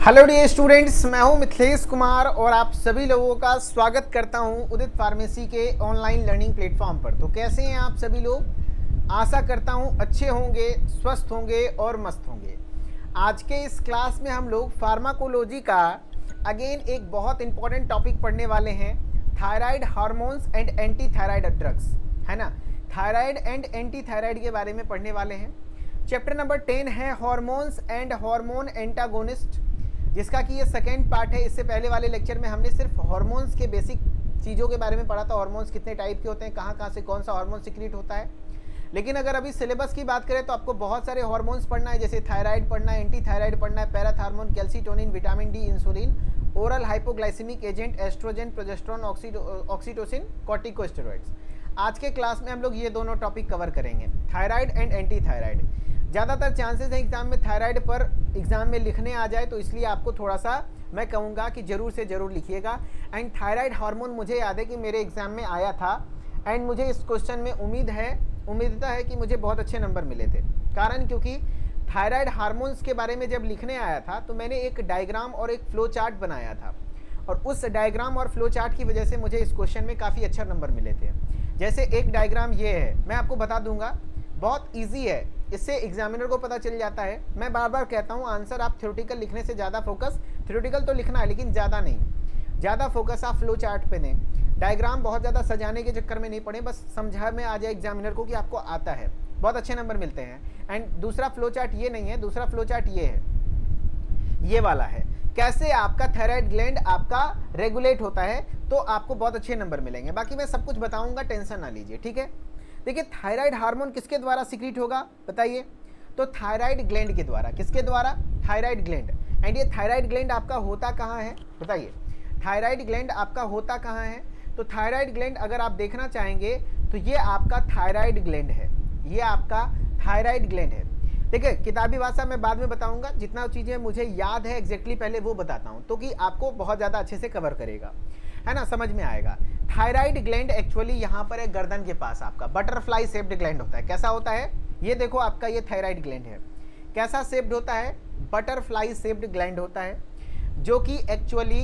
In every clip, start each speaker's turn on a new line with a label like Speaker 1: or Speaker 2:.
Speaker 1: Hello dear students, मैं हूं मिथिलेश कुमार और आप सभी लोगों का स्वागत करता हूं उदित फार्मेसी के ऑनलाइन लर्निंग प्लेटफॉर्म पर। तो कैसे हैं आप सभी लोग? आशा करता हूं अच्छे होंगे, स्वस्थ होंगे और मस्त होंगे। आज के इस क्लास में हम लोग फार्माकोलॉजी का अगेन एक बहुत इंपॉर्टेंट टॉपिक पढ़ने वाले हैं, thyroid hormones and anti thyroid drugs, है ना। थायराइड एंड एंटी थायराइड के बारे में पढ़ने वाले हैं। चैप्टर नंबर 10 है हार्मोन्स एंड हार्मोन एंटागोनिस्ट, जिसका कि ये सेकेंड पार्ट है। इससे पहले वाले लेक्चर में हमने सिर्फ हार्मोन्स के बेसिक चीज़ों के बारे में पढ़ा था, हार्मोन्स कितने टाइप के होते हैं, कहाँ कहाँ से कौन सा हार्मोन सिक्रीट होता है। लेकिन अगर अभी सिलेबस की बात करें तो आपको बहुत सारे हार्मोन्स पढ़ना है, जैसे थायराइड पढ़ना है, एंटी थायराइड पढ़ना है, parathormone, calcitonin, vitamin D, insulin, oral hypoglycaemic agent, oestrogen, progesterone, oxytocin, corticosteroids. आज के क्लास में हम लोग ये दोनों टॉपिक कवर करेंगे, थायराइड एंड एंटी थायराइड। ज़्यादातर चांसेस हैं एग्जाम में थायराइड पर एग्जाम में लिखने आ जाए, तो इसलिए आपको थोड़ा सा मैं कहूँगा कि ज़रूर से ज़रूर लिखिएगा। एंड थायराइड हार्मोन मुझे याद है कि मेरे एग्जाम में आया था, एंड मुझे इस क्वेश्चन में उम्मीदता है कि मुझे बहुत अच्छे नंबर मिले थे। कारण क्योंकि थायराइड हार्मोन्स के बारे में जब लिखने आया था तो मैंने एक डायग्राम और एक फ्लो चार्ट बनाया था, और उस डायग्राम और फ्लो चार्ट की वजह से मुझे इस क्वेश्चन में काफ़ी अच्छे नंबर मिले थे। जैसे एक डायग्राम ये है, मैं आपको बता दूंगा, बहुत ईजी है, इससे एग्जामिनर को पता चल जाता है। मैं बार बार कहता हूँ, आंसर आप थ्योरेटिकल लिखने से ज़्यादा फोकस, थ्योरेटिकल तो लिखना है लेकिन ज़्यादा नहीं, ज़्यादा फोकस आप फ्लो चार्ट पे दें। डायग्राम बहुत ज़्यादा सजाने के चक्कर में नहीं पड़े, बस समझा में आ जाए एग्जामिनर को कि आपको आता है, बहुत अच्छे नंबर मिलते हैं। एंड दूसरा फ्लो चार्ट ये नहीं है, दूसरा फ्लो चार्ट ये है, ये वाला है, कैसे आपका थायराइड ग्लैंड आपका रेगुलेट होता है, तो आपको बहुत अच्छे नंबर मिलेंगे। बाकी मैं सब कुछ बताऊंगा, टेंशन ना लीजिए, ठीक है। देखिए, थायराइड हार्मोन किसके द्वारा सिक्रीट होगा बताइए? तो थायराइड ग्लैंड के द्वारा। किसके द्वारा? Thyroid gland. एंड ये थायराइड ग्लैंड आपका होता कहाँ है बताइए? थायराइड ग्लैंड आपका होता कहाँ है? तो थायराइड ग्लैंड अगर आप देखना चाहेंगे तो ये आपका थायराइड ग्लैंड है, ये आपका थायराइड ग्लैंड है। देखिए, किताबी भाषा में बाद में बताऊंगा, जितना चीज़ें मुझे याद है एग्जैक्टली पहले वो बताता हूँ, तो कि आपको बहुत ज़्यादा अच्छे से कवर करेगा, है ना, समझ में आएगा। थायराइड ग्लैंड एक्चुअली यहाँ पर है गर्दन के पास, आपका बटरफ्लाई शेप्ड ग्लैंड होता है। कैसा होता है? ये देखो, आपका ये थायराइड ग्लैंड है, कैसा शेप्ड होता है? बटरफ्लाई शेप्ड ग्लैंड होता है, जो कि एक्चुअली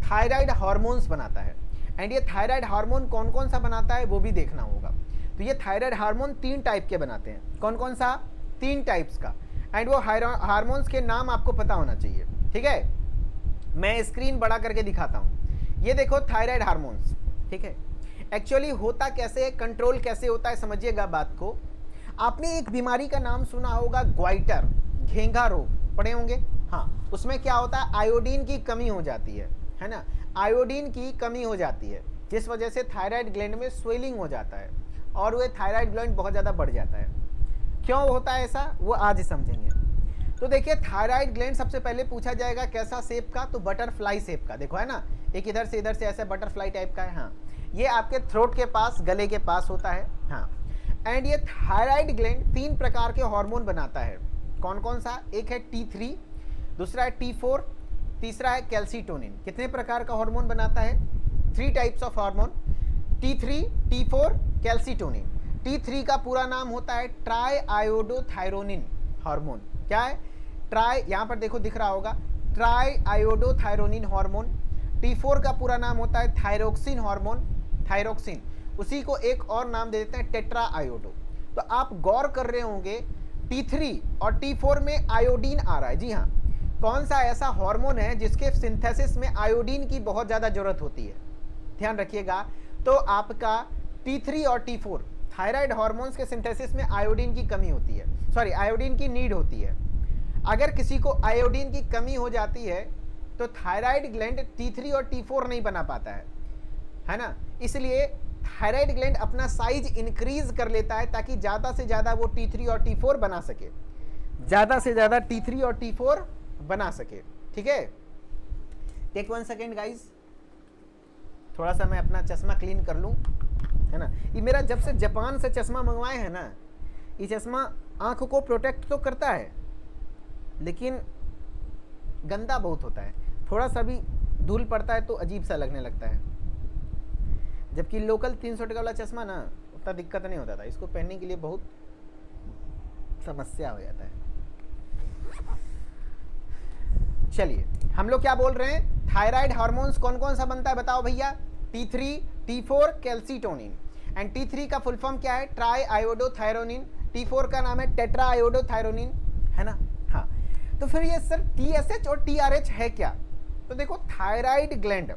Speaker 1: थायराइड हार्मोन्स बनाता है। एंड ये थायराइड हार्मोन कौन कौन सा बनाता है वो भी देखना होगा। तो ये थायराइड हार्मोन 3 टाइप के बनाते हैं। कौन कौन सा? 3 टाइप्स का। एंड वो हार्मोन्स के नाम आपको पता होना चाहिए, ठीक है। मैं स्क्रीन बड़ा करके दिखाता हूँ। ये देखो थायराइड हार्मोन्स, ठीक है। एक्चुअली होता कैसे है, कंट्रोल कैसे होता है, समझिएगा बात को। आपने एक बीमारी का नाम सुना होगा, ग्वाइटर, घेंघा रोग, पढ़े होंगे। हाँ, उसमें क्या होता है? आयोडीन की कमी हो जाती है ना, आयोडीन की कमी हो जाती है, जिस वजह से थायराइड ग्लैंड में स्वेलिंग हो जाता है और वह थायराइड ग्लैंड बहुत ज़्यादा बढ़ जाता है। क्यों होता है ऐसा, वो आज समझेंगे। तो देखिए, थायराइड ग्लैंड सबसे पहले पूछा जाएगा कैसा शेप का, तो बटरफ्लाई शेप का। देखो, है ना, एक इधर से ऐसा बटरफ्लाई टाइप का है। हाँ, ये आपके थ्रोट के पास, गले के पास होता है। हाँ, एंड ये थायराइड ग्लैंड 3 प्रकार के हार्मोन बनाता है। कौन कौन सा? एक है T3, दूसरा है T4, तीसरा है कैल्सीटोनिन। कितने प्रकार का हार्मोन बनाता है? 3 types of hormone, T3, T4, calcitonin. T3 का पूरा नाम होता है ट्राई आयोडोथायरोनिन हार्मोन। क्या है? ट्राई, यहाँ पर देखो दिख रहा होगा, ट्राई आयोडोथायरोनिन हार्मोन। T4 का पूरा नाम होता है थायरोक्सिन हार्मोन, थायरोक्सिन। उसी को एक और नाम दे देते हैं टेट्रा आयोडो। तो आप गौर कर रहे होंगे, T3 और T4 में आयोडीन आ रहा है। जी हाँ, कौन सा ऐसा हार्मोन है जिसके सिंथेसिस में आयोडीन की बहुत ज़्यादा जरूरत होती है? ध्यान रखिएगा। तो आपका T3 और T4 थायराइड हार्मोन्स के सिंथेसिस में आयोडीन की कमी होती है, सॉरी, आयोडीन की नीड होती है। अगर किसी को आयोडीन की कमी हो जाती है तो थायराइड ग्लैंड T3 और T4 नहीं बना पाता है ना। इसलिए थायराइड ग्लैंड अपना साइज इंक्रीज कर लेता है ताकि ज़्यादा से ज़्यादा वो T3 और T4 बना सके, ज़्यादा से ज़्यादा T3 और T4 बना सके, ठीक है। टेक 1 सेकेंड गाइज, थोड़ा सा मैं अपना चश्मा क्लीन कर लूँ, है ना। ये मेरा जब से जापान से चश्मा मंगवाए हैं ना, ये चश्मा आँख को प्रोटेक्ट तो करता है लेकिन गंदा बहुत होता है, थोड़ा सा भी धूल पड़ता है तो अजीब सा लगने लगता है। जबकि लोकल 300 टका वाला चश्मा ना उतना दिक्कत नहीं होता था, इसको पहनने के लिए बहुत समस्या हो जाता है। चलिए हम लोग क्या बोल रहे हैं, थायराइड हार्मोन्स कौन कौन सा बनता है बताओ भैया, T3, T4, calcitonin. And T3 का फुल फॉर्म क्या है, ट्राई आयोडोथायरोनिन। T4 का नाम है टेट्रा आयोडोथायरोनिन, है ना। हाँ, तो फिर ये सर TSH और TRH है क्या? तो देखो थायराइड ग्लैंड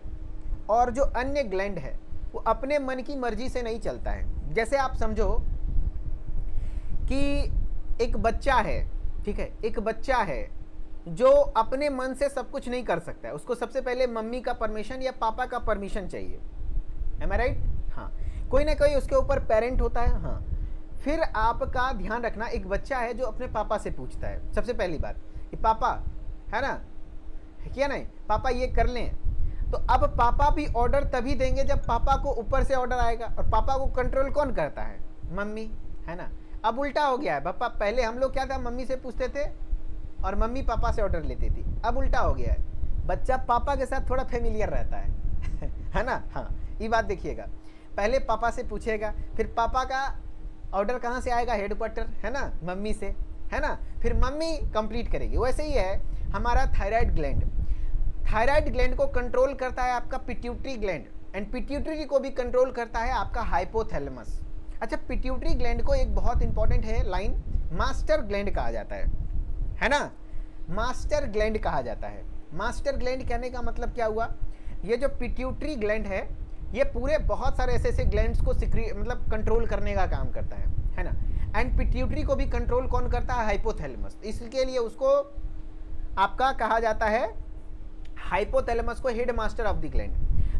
Speaker 1: और जो अन्य ग्लैंड है वो अपने मन की मर्जी से नहीं चलता है। जैसे आप समझो कि एक बच्चा है, ठीक है, एक बच्चा है जो अपने मन से सब कुछ नहीं कर सकता है, उसको सबसे पहले मम्मी का परमिशन या पापा का परमिशन चाहिए। एम आई राइट? हाँ, कोई ना कोई उसके ऊपर पेरेंट होता है। हाँ, फिर आपका ध्यान रखना, एक बच्चा है जो अपने पापा से पूछता है सबसे पहली बात कि पापा, है ना, क्या नहीं पापा ये कर लें, तो अब पापा भी ऑर्डर तभी देंगे जब पापा को ऊपर से ऑर्डर आएगा, और पापा को कंट्रोल कौन करता है, मम्मी, है ना। अब उल्टा हो गया है, पापा पहले हम लोग क्या था, मम्मी से पूछते थे और मम्मी पापा से ऑर्डर लेती थी, अब उल्टा हो गया है, बच्चा पापा के साथ थोड़ा फेमिलियर रहता है है ना। हाँ, ये बात देखिएगा, पहले पापा से पूछेगा, फिर पापा का ऑर्डर कहाँ से आएगा, हेडक्वार्टर, है ना, मम्मी से, है ना, फिर मम्मी कंप्लीट करेगी। वैसे ही है हमारा थायराइड ग्लैंड। थायराइड ग्लैंड को कंट्रोल करता है आपका पिट्यूटरी ग्लैंड, एंड पिट्यूटरी को भी कंट्रोल करता है आपका हाइपोथैलेमस। अच्छा, पिट्यूटरी ग्लैंड को एक बहुत इंपॉर्टेंट है लाइन, मास्टर ग्लैंड कहा जाता है ना, मास्टर ग्लैंड कहा जाता है। मास्टर ग्लैंड कहने का मतलब क्या हुआ, ये जो पिट्यूटरी ग्लैंड है ये पूरे बहुत सारे ऐसे ऐसे ग्लैंड्स को मतलब कंट्रोल करने का काम करता है ना। एंड पिट्यूटरी को भी कंट्रोल कौन करता है, हाइपोथैलेमस। इसके लिए उसको आपका कहा जाता है, हाइपोथैलेमस को head master of the gland.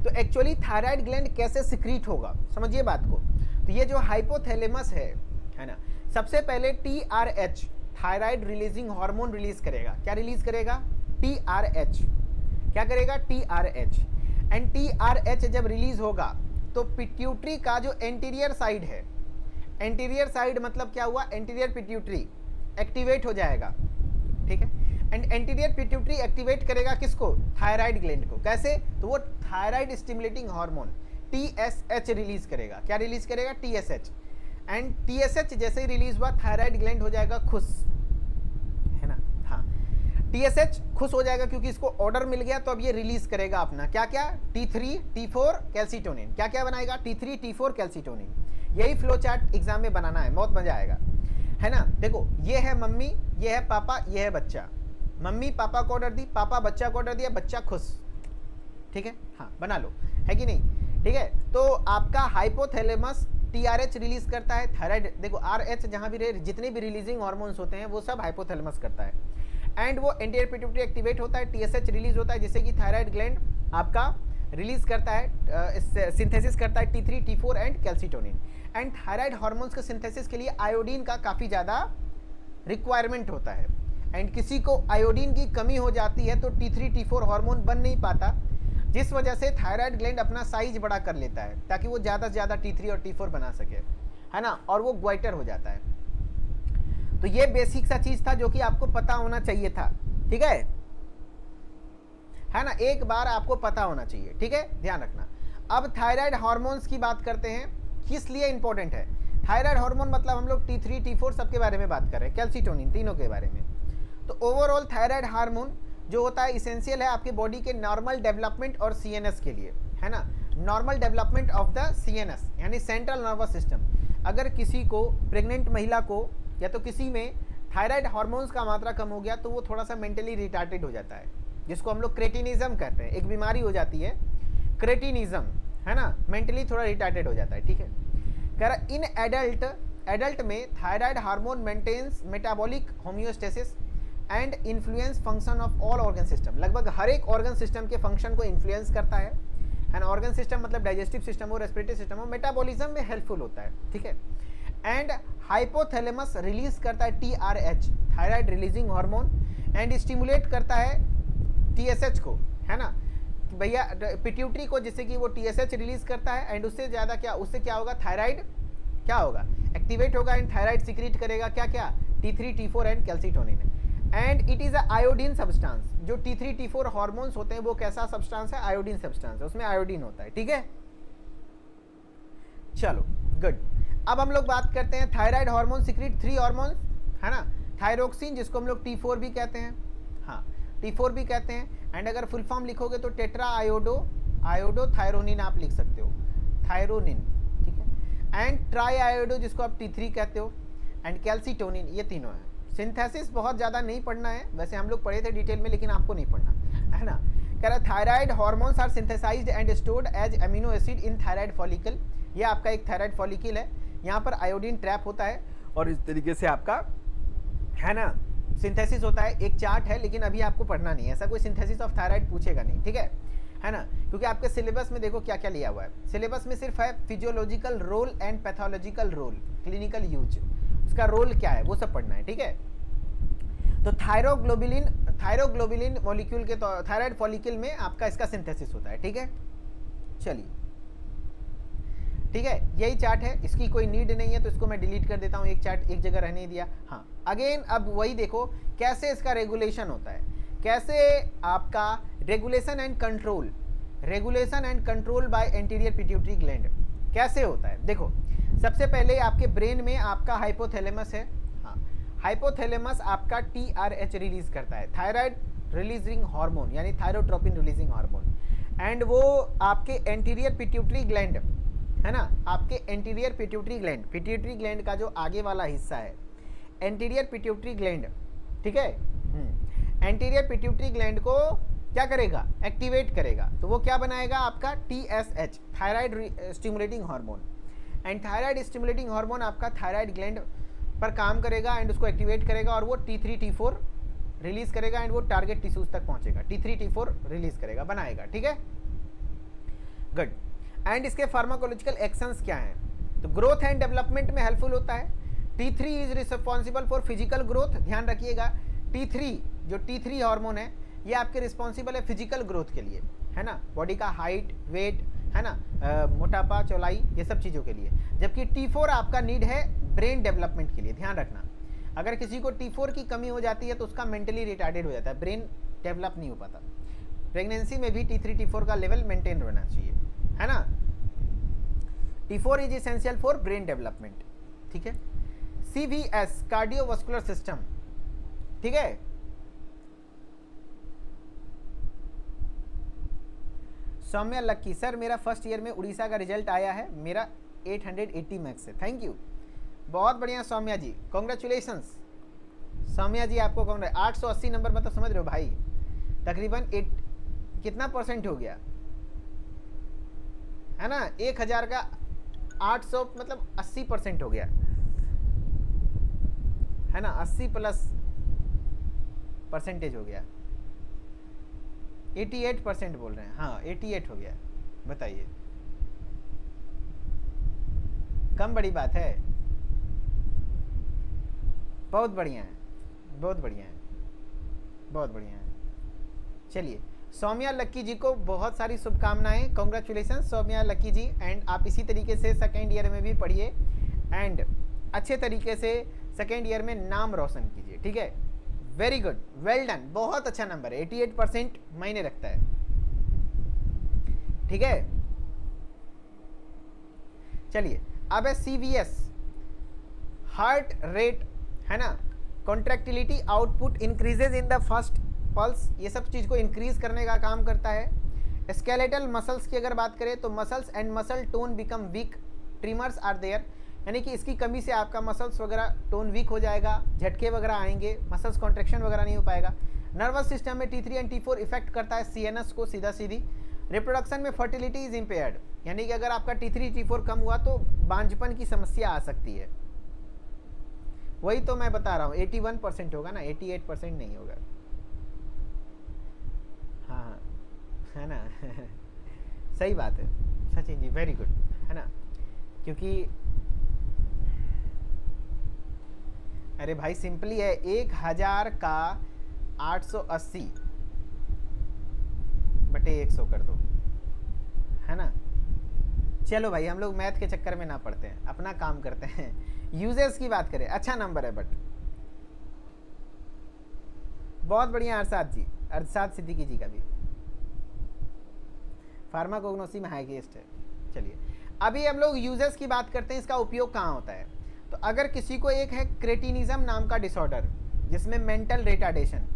Speaker 1: तो एक्चुअली थायराइड ग्लैंड कैसे सिक्रीट होगा, समझिए बात को। तो ये जो हाइपोथैलेमस है ना, सबसे पहले TRH, thyroid releasing hormone release करेगा। क्या रिलीज करेगा, TRH। क्या करेगा, TRH। एंड TRH जब रिलीज होगा तो पिट्यूटरी का जो एंटीरियर साइड है, एंटीरियर साइड मतलब क्या हुआ, एंटीरियर पिट्यूटरी एक्टिवेट हो जाएगा, ठीक है। एंड एंटीरियर पिट्यूटरी एक्टिवेट करेगा किसको, थायराइड ग्लैंड को। कैसे, तो वो thyroid stimulating hormone TSH release करेगा। क्या रिलीज करेगा, TSH। एंड TSH जैसे ही रिलीज हुआ थायराइड ग्लैंड हो जाएगा खुश, है ना। हाँ, TSH खुश हो जाएगा क्योंकि इसको ऑर्डर मिल गया, तो अब ये रिलीज करेगा अपना क्या क्या, T3, T4, कैल्सीटोनिन। क्या क्या बनाएगा, T3, T4, कैल्सीटोनिन। यही फ्लो चार्ट एग्जाम में बनाना है, बहुत मजा आएगा, है ना। देखो, ये है मम्मी, ये है पापा, ये है बच्चा। मम्मी पापा को ऑर्डर दी, पापा बच्चा को ऑर्डर दिया, बच्चा खुश, ठीक है। हाँ, बना लो, है कि नहीं, ठीक है। तो आपका हाइपोथैलेमस TRH रिलीज करता है, थायराइड, देखो RH जहाँ भी जितने भी रिलीजिंग हार्मोन्स होते हैं वो सब हाइपोथैलेमस करता है। एंड वो एंटीरियर पिट्यूटरी एक्टिवेट होता है, TSH रिलीज होता है, जिससे कि थायराइड ग्लैंड आपका रिलीज करता है, सिंथेसिस करता है T3, T4 and calcitonin. And thyroid hormones के सिंथेसिस के लिए आयोडीन का काफ़ी ज़्यादा रिक्वायरमेंट होता है। एंड किसी को आयोडीन की कमी हो जाती है तो T3, T4 हार्मोन बन नहीं पाता, जिस वजह से थायराइड ग्लैंड अपना साइज बड़ा कर लेता है ताकि वो ज़्यादा से ज़्यादा T3 और T4 बना सके, है ना, और वो ग्वाइटर हो जाता है। तो ये बेसिक सा चीज़ था जो कि आपको पता होना चाहिए था, ठीक है ना, एक बार आपको पता होना चाहिए, ठीक है, ध्यान रखना। अब थायराइड हार्मोन्स की बात करते हैं, किस लिए इंपॉर्टेंट है थायराइड हार्मोन, मतलब हम लोग T3, T4 सबके बारे में बात कर रहे हैं, कैल्सीटोनिन तीनों के बारे में। तो ओवरऑल थायराइड हार्मोन जो होता है इसेंशियल है आपके बॉडी के नॉर्मल डेवलपमेंट और CNS के लिए, है ना, normal development of the CNS यानी सेंट्रल नर्वस सिस्टम। अगर किसी को, प्रेग्नेंट महिला को या तो किसी में थायराइड हार्मोन्स का मात्रा कम हो गया तो वो थोड़ा सा मेंटली रिटार्टेड हो जाता है, जिसको हम लोग क्रेटिनिज्म कहते हैं, एक बीमारी हो जाती है क्रेटिनिज्म, है ना, मेंटली थोड़ा रिटार्टेड हो जाता है, ठीक है। कह रहा इन एडल्ट में thyroid hormone maintains metabolic homeostasis and influence function of all organ system. लगभग हर एक ऑर्गन सिस्टम के फंक्शन को इन्फ्लुएंस करता है। एंड ऑर्गन सिस्टम मतलब डाइजेस्टिव सिस्टम हो, रेस्पिरेटरी सिस्टम हो, मेटाबॉलिज्म में हेल्पफुल होता है, ठीक है। एंड हाइपोथैलेमस रिलीज करता है TRH, thyroid releasing hormone, and stimulate करता है TSH को, है ना, भैया पिट्यूटरी को, जिससे कि वो TSH रिलीज करता है। एंड उससे ज़्यादा क्या, उससे क्या होगा, थायराइड क्या होगा, एक्टिवेट होगा एंड थायराइड सिक्रीट करेगा क्या क्या, T3, T4 and calcitonin. And it is a iodine substance. जो T3, T4 हार्मोन्स होते हैं वो कैसा सब्सटेंस है, आयोडीन सब्सटेंस है, उसमें आयोडीन होता है, ठीक है। चलो गुड, अब हम लोग बात करते हैं थायराइड हार्मोन सिक्रीट 3 हार्मोन्स, है ना, थायरोक्सिन जिसको हम लोग T4 भी कहते हैं, हाँ, T4 भी कहते हैं। एंड अगर फुल फॉर्म लिखोगे तो टेट्रा आयोडोथायरोनिन आप लिख सकते हो, थायरोनिन, ठीक है। एंड ट्राई आयोडो जिसको आप T3 कहते हो, एंड कैल्सीटोनिन, ये तीनों है। सिंथेसिस बहुत ज़्यादा नहीं पढ़ना है, वैसे हम लोग पढ़े थे डिटेल में, लेकिन आपको नहीं पढ़ना है ना। कह रहा thyroid hormones are synthesized and stored as amino acid in thyroid follicle. ये आपका एक थायराइड फॉलिकल है, यहाँ पर आयोडीन ट्रैप होता है और इस तरीके से आपका है ना सिंथेसिस होता है। एक चार्ट है, लेकिन अभी आपको पढ़ना नहीं है, ऐसा कोई सिंथेसिस ऑफ थायराइड पूछेगा नहीं, ठीक है ना, क्योंकि आपके सिलेबस में देखो क्या क्या लिया हुआ है। सिलेबस में सिर्फ है physiological role and pathological role, clinical use, उसका रोल क्या है वो सब पढ़ना है, ठीक है। तो थायरोग्लोबुलिन मॉलिक्यूल के थायराइड फॉलिकल में आपका इसका सिंथेसिस होता है, ठीक है। चलिए, ठीक है, यही चार्ट है, इसकी कोई नीड नहीं है तो इसको मैं डिलीट कर देता हूँ, एक चार्ट एक जगह रहने दिया। हाँ, अगेन अब वही देखो कैसे इसका रेगुलेशन होता है, कैसे आपका regulation and control by anterior pituitary gland कैसे होता है। देखो, सबसे पहले आपके ब्रेन में आपका हाइपोथैलेमस है। हाँ, हाइपोथैलेमस आपका TRH रिलीज करता है, थायराइड रिलीजिंग हार्मोन, यानी थायरोट्रोपिन रिलीजिंग हार्मोन। एंड वो आपके एंटीरियर पिट्यूटरी ग्लैंड है ना, आपके एंटीरियर पिट्यूटरी ग्लैंड का जो आगे वाला हिस्सा है, एंटीरियर पिट्यूटरी ग्लैंड, ठीक है। एंटीरियर पिट्यूटरी ग्लैंड को क्या करेगा, एक्टिवेट करेगा, तो वो क्या बनाएगा आपका TSH, thyroid stimulating hormone. And thyroid stimulating hormone आपका थायराइड ग्लैंड पर काम करेगा एंड उसको एक्टिवेट करेगा और वो T3 T4 रिलीज करेगा एंड वो टारगेट टिश्यूज तक पहुंचेगा, T3 T4 रिलीज करेगा, बनाएगा, ठीक है, गुड। एंड इसके फार्माकोलॉजिकल एक्शंस क्या हैं, तो ग्रोथ एंड डेवलपमेंट में हेल्पफुल होता है। T3 is responsible for physical growth, ध्यान रखिएगा, T3 हार्मोन है ये आपके रिस्पॉन्सिबल है फिजिकल ग्रोथ के लिए, है ना, बॉडी का हाइट, वेट, है ना, मोटापा, चौड़ाई, ये सब चीज़ों के लिए। जबकि T4 आपका नीड है ब्रेन डेवलपमेंट के लिए, ध्यान रखना। अगर किसी को T4 की कमी हो जाती है तो उसका मेंटली रिटार्डेड हो जाता है, ब्रेन डेवलप नहीं हो पाता। प्रेगनेंसी में भी T3 T4 का लेवल मेंटेन रहना चाहिए, है ना। T4 is essential for brain development, ठीक है। CVS कार्डियोवास्कुलर सिस्टम, ठीक है। सौम्या लक्की, सर मेरा फर्स्ट ईयर में उड़ीसा का रिजल्ट आया है, मेरा 880 मैक्स है, थैंक यू, बहुत बढ़िया सौम्या जी, कॉन्ग्रेचुलेशंस सौम्या जी, आपको 880 नंबर, मतलब समझ रहे हो भाई, तकरीबन कितना परसेंट हो गया, है ना, 1000 का 800 मतलब 80% हो गया, है ना, 80+ % हो गया, 88% बोल रहे हैं, हाँ 88 हो गया, बताइए, कम बड़ी बात है, बहुत बढ़िया है, बहुत बढ़िया है, बहुत बढ़िया है। चलिए, सौम्या लक्की जी को बहुत सारी शुभकामनाएं, कॉन्ग्रेचुलेसन सौम्या लक्की जी, एंड आप इसी तरीके से सेकेंड ईयर में भी पढ़िए एंड अच्छे तरीके से सेकेंड ईयर में नाम रोशन कीजिए, ठीक है, वेरी गुड, वेल डन, बहुत अच्छा नंबर है, 88% मायने रखता है, ठीक है। चलिए, अब है CVS, हार्ट रेट, है ना, contractility output increases in the first pulse, ये सब चीज़ को इंक्रीज करने का काम करता है। स्केलेटल मसल्स की अगर बात करें तो muscles and muscle tone become weak, tremors are there, यानी कि इसकी कमी से आपका मसल्स वगैरह टोन वीक हो जाएगा, झटके वगैरह आएंगे, मसल्स कॉन्ट्रैक्शन वगैरह नहीं हो पाएगा। नर्वस सिस्टम में T3 एंड T4 इफेक्ट करता है CNS को सीधा सीधी। रिप्रोडक्शन में फर्टिलिटी इज इम्पेयर्ड, यानी कि अगर आपका T3 T4 कम हुआ तो बांझपन की समस्या आ सकती है, वही तो मैं बता रहा हूँ, 81% होगा ना, 88% नहीं होगा, हाँ है ना सही बात है सचिन जी, वेरी गुड, है ना, क्योंकि अरे भाई सिंपली है, 1000 का 880 बटे 100 कर दो, है ना। चलो भाई, हम लोग मैथ के चक्कर में ना पड़ते हैं, अपना काम करते हैं, यूजेस की बात करें, अच्छा नंबर है, बट बहुत बढ़िया अरसाद सिद्दीकी जी का भी फार्माकोग्नोसी में हाईएस्ट है। चलिए, अभी हम लोग यूजेस की बात करते हैं, इसका उपयोग कहाँ होता है। तो अगर किसी को एक है क्रेटिनिज्म नाम का डिसऑर्डर, जिसमें मेंटल रिटार्डेशन,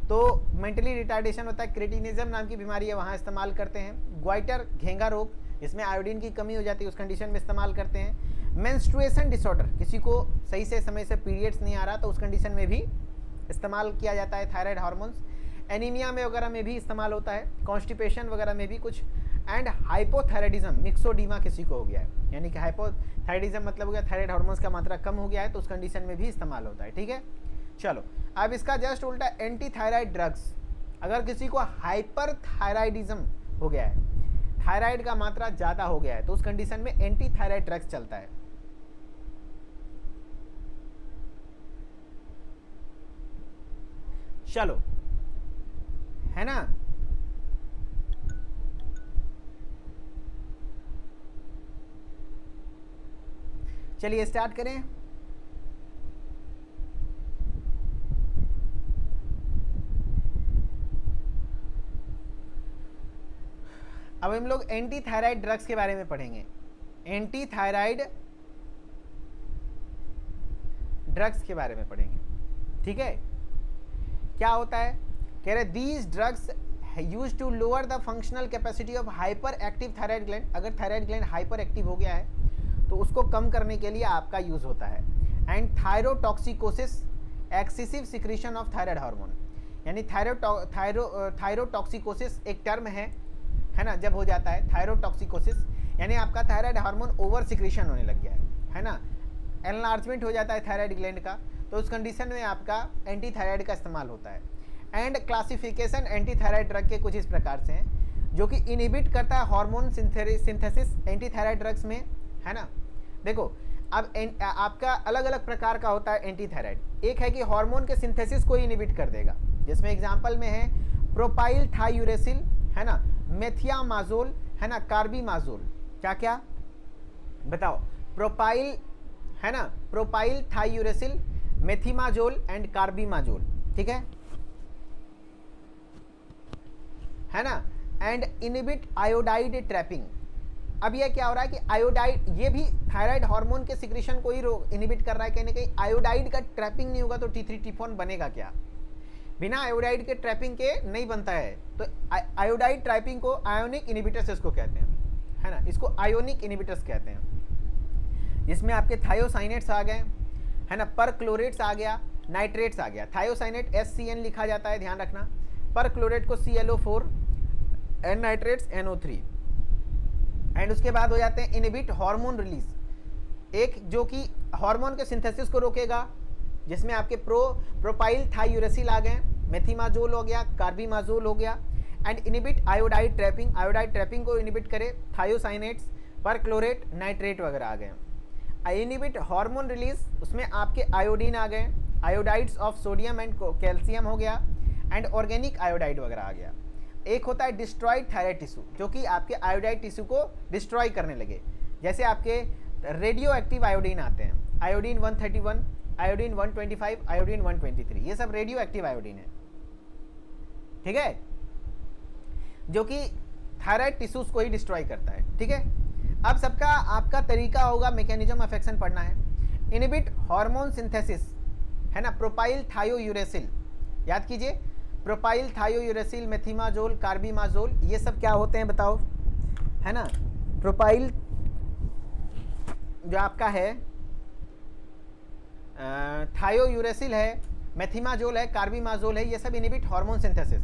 Speaker 1: तो मेंटली रिटार्डेशन होता है, क्रेटिनिज्म नाम की बीमारी है, वहाँ इस्तेमाल करते हैं। ग्वाइटर घेंगा रोग, इसमें आयोडीन की कमी हो जाती है, उस कंडीशन में इस्तेमाल करते हैं। मेंस्ट्रुएशन डिसऑर्डर, किसी को सही से समय से पीरियड्स नहीं आ रहा तो उस कंडीशन में भी इस्तेमाल किया जाता है थायराइड हार्मोन्स। एनीमिया में वगैरह में भी इस्तेमाल होता है, कॉन्स्टिपेशन वगैरह में भी कुछ। एंड हाइपोथायराइडिज्म, मिक्सोडीमा किसी को हो गया है, यानी कि हाइपोथायराइडिज्म मतलब हो गया थायराइड हार्मोन्स का मात्रा कम हो गया है, तो उस कंडीशन में भी इस्तेमाल होता है। ठीक है, चलो अब इसका जस्ट उल्टा एंटी थायराइड ड्रग्स। अगर किसी को हाइपर थायराइडिज्म हो गया है, थायराइड का मात्रा ज़्यादा हो गया है, तो उस कंडीशन में एंटी थायराइड ड्रग्स चलता है। चलो, है ना। चलिए स्टार्ट करें। अब हम लोग एंटी थायराइड ड्रग्स के बारे में पढ़ेंगे। एंटी थायराइड ड्रग्स के बारे में पढ़ेंगे, ठीक है। क्या होता है, कह रहे these drugs use to lower the functional capacity of hyper active thyroid gland. अगर थायराइड ग्लैंड हाइपर एक्टिव हो गया है तो उसको कम करने के लिए आपका यूज होता है। And thyrotoxicosis, excessive secretion of thyroid hormone, यानी थायरोटॉक्सिकोसिस एक टर्म है ना, जब हो जाता है थायरोटॉक्सिकोसिस, यानी आपका थायराइड हार्मोन ओवर सिक्रीशन होने लग गया है ना, एनलार्जमेंट हो जाता है थायराइड ग्लैंड का, तो उस कंडीशन में आपका एंटी थायराइड का इस्तेमाल होता है। And classification anti thyroid drug के कुछ इस प्रकार से हैं, जो कि इनहिबिट करता है hormone synthesis anti thyroid drugs में, है ना। देखो अब आपका अलग अलग प्रकार का होता है एंटी थायराइड। एक है कि हार्मोन के सिंथेसिस को इनहिबिट कर देगा, जिसमें एग्जाम्पल में है प्रोपाइल थायूरेसिल, है ना, मेथियामाजोल, है ना, कार्बिमाजोल। क्या क्या बताओ, प्रोपाइल, है ना, प्रोपाइल थायूरेसिल, मेथिमाजोल एंड कार्बिमाजोल, ठीक है ना। And inhibit iodide trapping. अब यह क्या हो रहा है कि आयोडाइड, ये भी थायराइड हार्मोन के सिक्रीशन को ही इनहिबिट कर रहा है, कहीं ना कहीं आयोडाइड का ट्रैपिंग नहीं होगा तो T3 T4 बनेगा क्या, बिना आयोडाइड के ट्रैपिंग के नहीं बनता है। तो आयोडाइड ट्रैपिंग को आयोनिक इनहिबिटर्स इसको कहते हैं, है ना, इसको आयोनिक इनहिबिटर्स कहते हैं। जिसमें आपके थायोसाइनेट्स आ गए, है ना, परक्लोरेट्स आ गया, नाइट्रेट्स आ गया। थायोसाइनेट SCN लिखा जाता है, ध्यान रखना, परक्लोरेट को ClO4, N nitrates NO3। And उसके बाद हो जाते हैं इनहिबिट हार्मोन रिलीज, एक जो कि हार्मोन के सिंथेसिस को रोकेगा, जिसमें आपके प्रोपाइल थायूरेसिल आ गए, मेथिमाजोल हो गया, कार्बिमाजोल हो गया। And inhibit iodide trapping, iodide trapping को इनहिबिट करे थायोसाइनेट्स, परक्लोरेट, नाइट्रेट वगैरह आ गए। इनहिबिट हार्मोन रिलीज, उसमें आपके आयोडीन आ गए, iodides of sodium and calcium हो गया, एंड ऑर्गेनिक आयोडाइड वगैरह आ गया। एक होता है डिस्ट्रॉयड थायराइड टिश्यू, जो कि आपके आयोडाइड टिश्यू को डिस्ट्रॉय करने लगे, जैसे आपके रेडियो एक्टिव आयोडीन आते हैं, आयोडीन 131, आयोडीन 125, आयोडीन 123, ये सब रेडियो एक्टिव आयोडीन है, ठीक है, जो कि थायराइड टिश्यूज को ही डिस्ट्रॉय करता है, ठीक है। अब सबका आपका तरीका होगा मैकेनिज्म ऑफ एक्शन पढ़ना है। इनहिबिट हार्मोन सिंथेसिस, है ना, प्रोपाइल थायोयूरेसिल, याद कीजिए, प्रोपाइल थायोयूरेसिल, मेथिमाजोल, कार्बिमाजोल, ये सब क्या होते हैं बताओ, है ना। प्रोपाइल जो आपका है थायोयूरेसिल है, मेथिमाजोल है, कार्बिमाजोल है, ये सब इनहिबिट हार्मोन सिंथेसिस।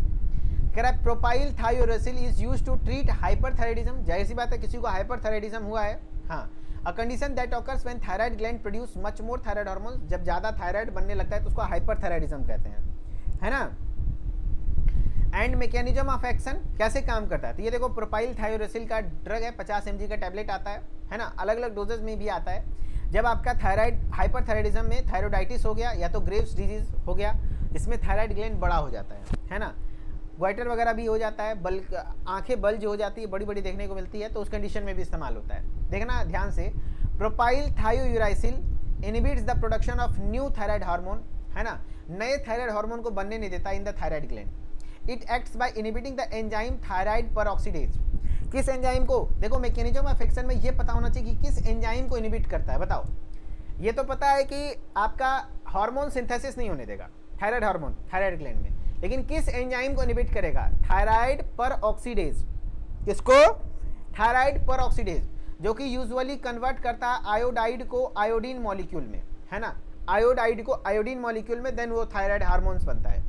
Speaker 1: कह रहा है propyl thiouracil is used to treat hyperthyroidism. जाहिर सी बात है, किसी को हाइपरथायराइडिज्म हुआ है, हाँ, a condition that occurs when thyroid gland produce much more thyroid hormone. जब ज़्यादा थायराइड बनने लगता है तो उसको हाइपरथायराइडिज्म कहते हैं, है ना। एंड मैकेनिज्म ऑफ एक्शन कैसे काम करता है, तो ये देखो प्रोपाइल थायोरेसिल का ड्रग है, 50 mg का टैबलेट आता है ना, अलग अलग डोजेज में भी आता है। जब आपका थायराइड हाइपरथायराइडिज्म में थायरोडाइटिस हो गया या तो ग्रेव्स डिजीज हो गया, जिसमें थायराइड ग्लैंड बड़ा हो जाता है ना, ग्वाइटर वगैरह भी हो जाता है, बल्क आंखें बल्ज हो जाती है, बड़ी बड़ी देखने को मिलती है, तो उस कंडीशन में भी इस्तेमाल होता है। देखना ध्यान से, propyl thiouracil inhibits the production of new thyroid hormone, है ना, नए थायराइड हार्मोन को बनने नहीं देता in the thyroid gland. It acts by inhibiting the enzyme thyroid peroxidase. किस एंजाइम को, देखो मैकेनिज्म ऑफ एक्शन में ये पता होना चाहिए कि किस एंजाइम को इनहिबिट करता है, बताओ। ये तो पता है कि आपका हार्मोन सिंथेसिस नहीं होने देगा थायराइड हार्मोन थायराइड ग्लैंड में, लेकिन किस एंजाइम को इनहिबिट करेगा? थायराइड पर ऑक्सीडेज। किसको? थायराइड पर ऑक्सीडेज, जो कि यूजुअली कन्वर्ट करता है आयोडाइड को आयोडीन मॉलिक्यूल में, है ना, आयोडाइड को आयोडीन मॉलिक्यूल में, देन वो थायराइड हार्मोन्स बनता है।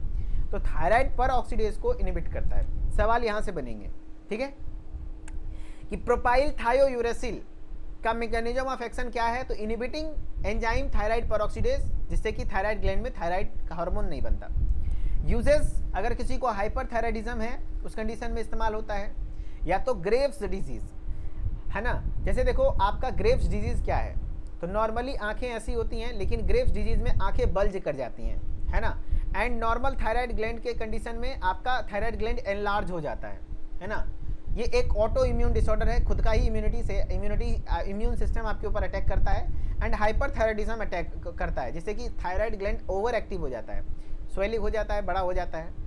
Speaker 1: तो थायराइड पर ऑक्सीडेज को इनहिबिट करता है। सवाल यहां से बनेंगे, ठीक है, कि प्रोपाइल थायोयूरेसिल का मैकेनिज्म ऑफ एक्शन क्या है? तो इनहिबिटिंग एंजाइम थायराइड पर ऑक्सीडेज, जिससे कि थायराइड ग्लैंड में थायराइड का हार्मोन नहीं बनता। यूजेस, अगर किसी को हाइपरथायराइडिज्म है उस कंडीशन में इस्तेमाल होता है, या तो ग्रेव्स डिजीज, है ना। जैसे देखो आपका ग्रेव्स डिजीज क्या है? तो नॉर्मली आंखें ऐसी होती हैं, लेकिन ग्रेव्स डिजीज में आंखें बल्ज कर जाती हैं, है ना। एंड नॉर्मल थायराइड ग्लैंड के कंडीशन में आपका थायराइड ग्लैंड एनलार्ज हो जाता है ना। ये एक ऑटो इम्यून डिसऑर्डर है, खुद का ही इम्यून सिस्टम आपके ऊपर अटैक करता है, एंड हाइपरथायराइडिज्म अटैक करता है, जिससे कि थायराइड ग्लैंड ओवर एक्टिव हो जाता है, स्वेलिंग हो जाता है, बड़ा हो जाता है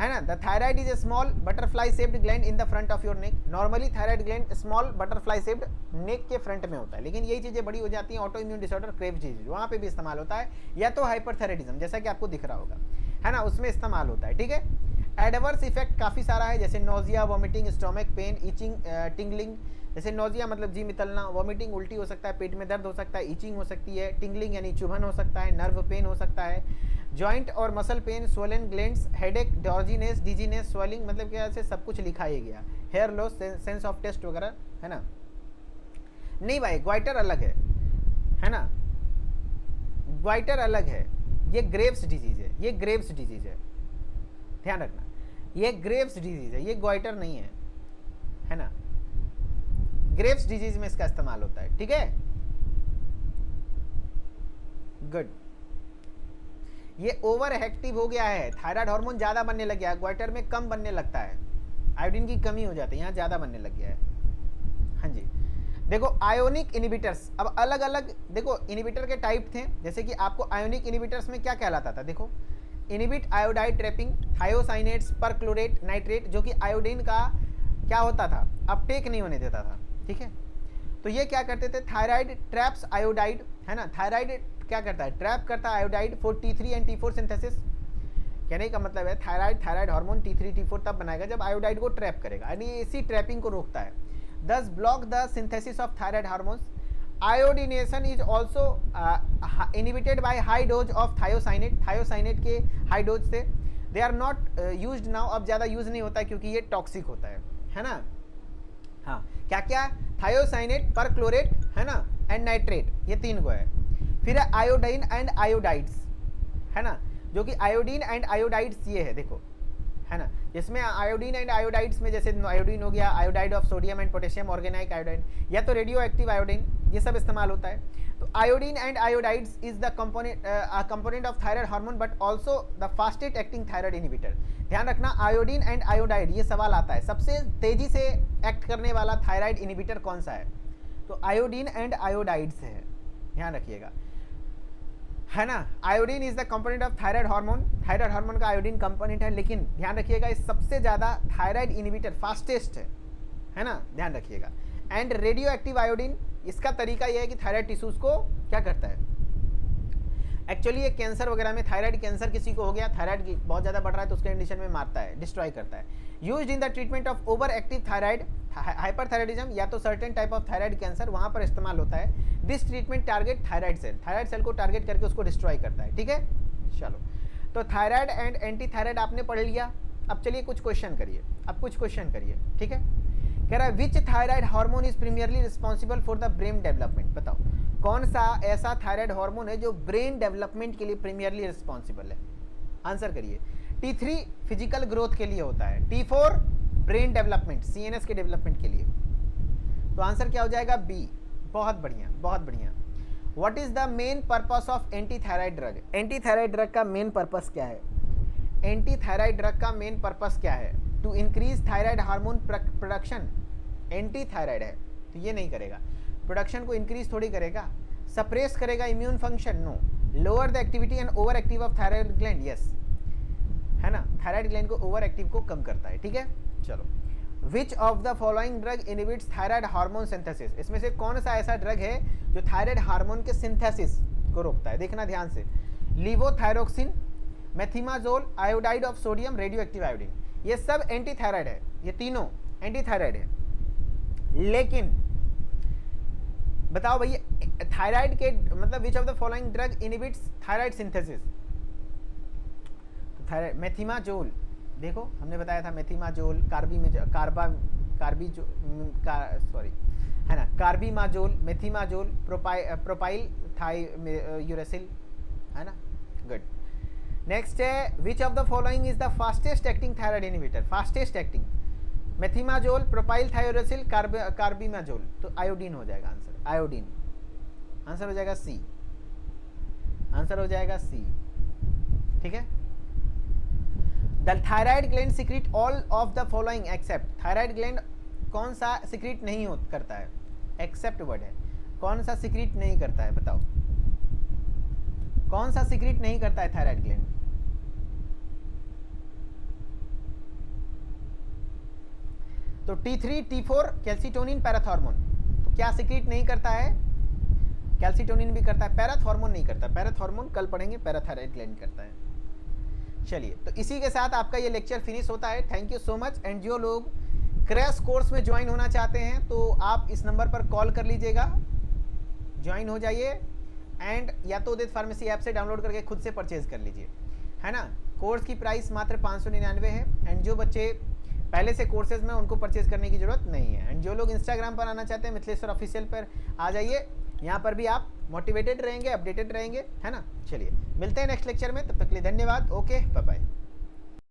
Speaker 1: ना। The thyroid is a small butterfly shaped gland in the front of your neck. Normally thyroid gland small butterfly shaped neck के फ्रंट में होता है, लेकिन यही चीज़ें बड़ी हो जाती हैं auto immune disorder, craves disease, वहाँ पे भी इस्तेमाल होता है, या तो हाइपरथायराइडिज्म जैसा कि आपको दिख रहा होगा, है ना, उसमें इस्तेमाल होता है, ठीक है। एडवर्स इफेक्ट काफ़ी सारा है, जैसे nausea, vomiting, stomach pain, itching, tingling. जैसे नोजिया मतलब जी मितलना, वॉमिटिंग उल्टी हो सकता है, पेट में दर्द हो सकता है, ईचिंग हो सकती है, टिंगलिंग यानी चुभन हो सकता है, नर्व पेन हो सकता है, जॉइंट और muscle pain, swollen glands, headache, dizziness, dizziness, swelling, मतलब क्या से सब कुछ लिखा ही गया, hair loss, sense of taste वगैरह, है ना। नहीं भाई, ग्वाइटर अलग है ना, ग्वाइटर अलग है, ये ग्रेव्स डिजीज है, ये ग्रेव्स डिजीज है, ध्यान रखना, ये ग्रेव्स डिजीज है, ये ग्वाइटर नहीं है ना। ग्रेव्स डिजीज में इसका इस्तेमाल होता है, ठीक है, गुड। ये ओवर एक्टिव हो गया है, थायराइड हार्मोन ज्यादा बनने लग गया है, ग्वाइटर में कम बनने लगता है, आयोडीन की कमी हो जाती है, यहाँ ज्यादा बनने लग गया है। हाँ जी, देखो आयोनिक इनहिबिटर्स, अब अलग अलग देखो इनहिबिटर के टाइप थे, जैसे कि आपको आयोनिक इनहिबिटर्स में क्या कहलाता था, देखो inhibit iodide trapping, thiocyanates, perchlorate, nitrate, जो कि आयोडीन का क्या होता था, अपटेक नहीं होने देता था, ठीक है। तो ये क्या करते थे, थायराइड ट्रैप्स आयोडाइड, है ना, थायराइड क्या करता है, ट्रैप करता है iodide for T3 and T4 synthesis. कहने का मतलब है थायराइड हार्मोन T3 T4 तब बनाएगा जब आयोडाइड को ट्रैप करेगा, यानी इसी ट्रैपिंग को रोकता है, thus block the synthesis of thyroid hormones. Iodination is also inhibited by high dose of thiocyanate के हाई डोज से। They are not used now, अब ज़्यादा यूज नहीं होता है क्योंकि ये टॉक्सिक होता है ना। हाँ, क्या क्या, थायोसाइनेट, परक्लोरेट, है ना, एंड नाइट्रेट, ये तीन को है। फिर है आयोडीन एंड आयोडाइड्स, है ना, जो कि आयोडीन एंड आयोडाइड्स ये है, देखो, है ना, जिसमें आयोडीन एंड आयोडाइड्स में जैसे आयोडीन हो गया, iodide of sodium and potassium, organic iodine, या तो रेडियो एक्टिव आयोडीन, ये सब इस्तेमाल होता है। तो iodine and iodides is the component of thyroid hormone but also the fastest acting thyroid inhibitor. ध्यान रखना, आयोडीन एंड आयोडाइड, ये सवाल आता है, सबसे तेजी से एक्ट करने वाला थायराइड इनहिबिटर कौन सा है? तो आयोडीन एंड आयोडाइड्स है, ध्यान रखिएगा, है ना। Iodine is the component of thyroid hormone का आयोडीन कंपोनेंट है, लेकिन ध्यान रखिएगा ये सबसे ज़्यादा थायराइड इनहिबिटर फास्टेस्ट है ना, ध्यान रखिएगा। एंड रेडियो एक्टिव आयोडीन, इसका तरीका यह है कि थायराइड टिश्यूज को क्या करता है, एक्चुअली ये कैंसर वगैरह में, थायराइड कैंसर किसी को हो गया, थायराइड बहुत ज़्यादा बढ़ रहा है तो उसके कंडीशन में मारता है, डिस्ट्रॉय करता है। Used in the treatment of over active thyroid hyperthyroidism, या तो certain type of thyroid cancer, वहाँ पर इस्तेमाल होता है। This treatment target thyroid cell को टारगेट करके उसको डिस्ट्रॉय करता है, ठीक है। चलो, तो थायराइड एंड एंटी थायराइड आपने पढ़ लिया, अब चलिए कुछ क्वेश्चन करिए, ठीक है। कह रहा है which thyroid hormone is primarily responsible for the brain development, बताओ कौन सा ऐसा थायराइड हार्मोन है जो ब्रेन डेवलपमेंट के लिए प्रीमियरली रिस्पॉन्सिबल है? आंसर करिए। T3 फिजिकल ग्रोथ के लिए होता है, T4 ब्रेन डेवलपमेंट, CNS के डेवलपमेंट के लिए। तो आंसर क्या हो जाएगा? बी। बहुत बढ़िया। What is the main purpose of anti thyroid drug? Anti thyroid drug का मेन पर्पस क्या है? एंटी थायराइड ड्रग का मेन पर्पस क्या है? To increase thyroid hormone production. Anti thyroid है तो ये नहीं करेगा, प्रोडक्शन को इंक्रीज थोड़ी करेगा, सप्रेस करेगा immune function, no. Lower the activity and over active of thyroid gland, yes, है ना, थायराइड ग्लैंड को ओवर एक्टिव को कम करता है, ठीक है। चलो, which of the following drug inhibits thyroid hormone synthesis? इसमें से कौन सा ऐसा ड्रग है जो थायराइड हार्मोन के सिंथेसिस को रोकता है? देखना ध्यान से, levothyroxine, methimazole, iodide of sodium, radio active iodine, ये सब एंटी थायराइड है, ये तीनों एंटी थायराइड है। लेकिन बताओ भैया थायराइड के मतलब विच of the following drug inhibits thyroid synthesis? तो थायराइड मेथिमाजोल, देखो हमने बताया था मेथिमाजोल, कार्बिमाजोल, मेथिमाजोल, प्रोपाइल थायोरेसिल, है ना। गुड। नेक्स्ट है which of the following is the fastest acting thyroid inhibitor? Fastest acting methimazole, propyl thiouracil, carbimazole, तो आयोडीन हो जाएगा आंसर, आयोडीन आंसर हो जाएगा सी, आंसर हो जाएगा सी। ठीक है। The thyroid gland secrete all of the following except, thyroid gland कौन सा सिक्रीट नहीं करता है? एक्सेप्ट वर्ड है, कौन सा सिक्रीट नहीं करता है बताओ, कौन सा सिक्रीट नहीं करता है थायराइड ग्लैंड? तो T3, T4, कैल्सिटोनिन, पैराथॉर्मोन, तो क्या सिक्रीट नहीं करता है? कैल्सिटोनिन भी करता है, पैराथॉर्मोन नहीं करता, पैराथॉर्मोन कल पढ़ेंगे, पैराथायराइड ग्लैंड करता है। चलिए, तो इसी के साथ आपका ये लेक्चर फिनिश होता है। Thank you so much. And जो लोग क्रैश कोर्स में ज्वाइन होना चाहते हैं तो आप इस नंबर पर कॉल कर लीजिएगा, ज्वाइन हो जाइए, एंड या तो उदित फार्मेसी ऐप से डाउनलोड करके खुद से परचेज कर लीजिए, है ना। कोर्स की प्राइस मात्र 599 है, एंड जो बच्चे पहले से कोर्सेज में उनको परचेज करने की जरूरत नहीं है। एंड जो लोग इंस्टाग्राम पर आना चाहते हैं मिथिलेश्वर ऑफिशियल पर आ जाइए, यहाँ पर भी आप मोटिवेटेड रहेंगे, अपडेटेड रहेंगे, है ना। चलिए मिलते हैं नेक्स्ट लेक्चर में, तब तक के लिए धन्यवाद। Okay, bye bye.